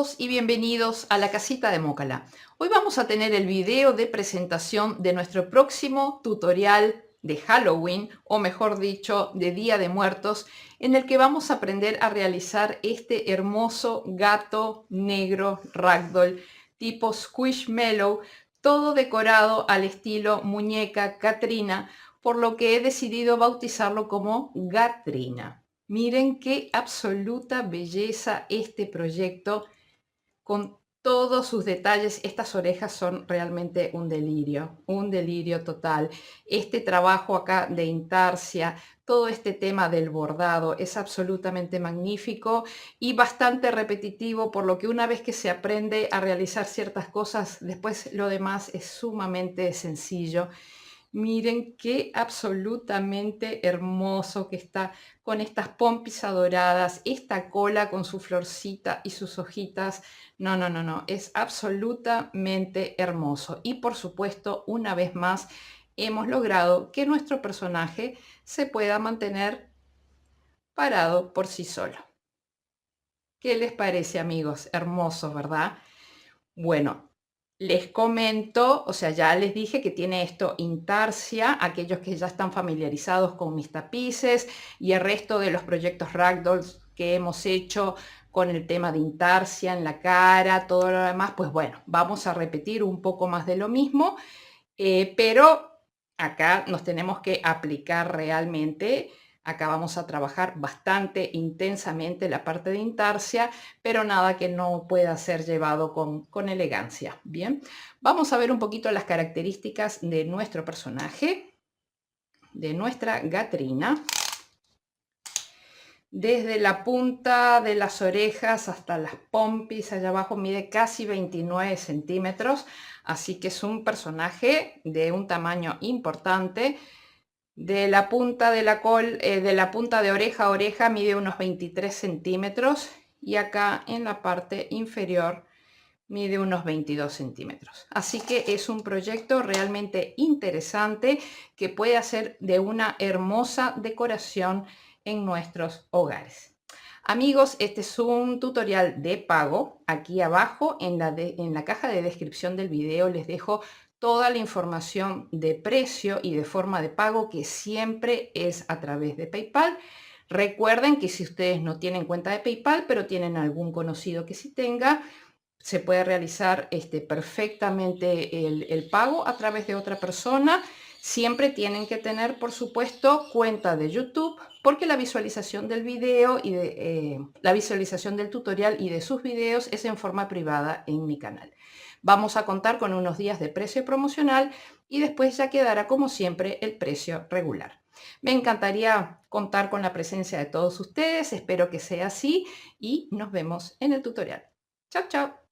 todos y bienvenidos a la casita de Mócala. Hoy vamos a tener el video de presentación de nuestro próximo tutorial de Halloween, o mejor dicho, de Día de Muertos, en el que vamos a aprender a realizar este hermoso gato negro ragdoll tipo Squishmallow, todo decorado al estilo muñeca Catrina, por lo que he decidido bautizarlo como Gatrina. Miren qué absoluta belleza este proyecto con todos sus detalles. Estas orejas son realmente un delirio total. Este trabajo acá de intarsia, todo este tema del bordado es absolutamente magnífico y bastante repetitivo, por lo que una vez que se aprende a realizar ciertas cosas, después lo demás es sumamente sencillo. Miren qué absolutamente hermoso que está con estas pompis adoradas, esta cola con su florcita y sus hojitas. No, es absolutamente hermoso. Y por supuesto, una vez más, hemos logrado que nuestro personaje se pueda mantener parado por sí solo. ¿Qué les parece, amigos? Hermoso, ¿verdad? Bueno, les comento, o sea, ya les dije que tiene esto intarsia, aquellos que ya están familiarizados con mis tapices y el resto de los proyectos ragdolls que hemos hecho con el tema de intarsia en la cara, todo lo demás, pues bueno, vamos a repetir un poco más de lo mismo, pero acá nos tenemos que aplicar realmente. Acá vamos a trabajar bastante intensamente la parte de intarsia, pero nada que no pueda ser llevado con elegancia. Bien, vamos a ver un poquito las características de nuestro personaje, de nuestra Gatrina. Desde la punta de las orejas hasta las pompis allá abajo mide casi 29 centímetros, así que es un personaje de un tamaño importante. De la punta de la de la punta de oreja a oreja mide unos 23 centímetros y acá en la parte inferior mide unos 22 centímetros. Así que es un proyecto realmente interesante que puede hacer de una hermosa decoración en nuestros hogares. Amigos, este es un tutorial de pago. Aquí abajo en la caja de descripción del video les dejo toda la información de precio y de forma de pago, que siempre es a través de PayPal. Recuerden que si ustedes no tienen cuenta de PayPal, pero tienen algún conocido que sí tenga, se puede realizar perfectamente el pago a través de otra persona. Siempre tienen que tener, por supuesto, cuenta de YouTube, porque la visualización del video y la visualización del tutorial y de sus videos es en forma privada en mi canal. Vamos a contar con unos días de precio promocional y después ya quedará como siempre el precio regular. Me encantaría contar con la presencia de todos ustedes, espero que sea así y nos vemos en el tutorial. Chao, chao.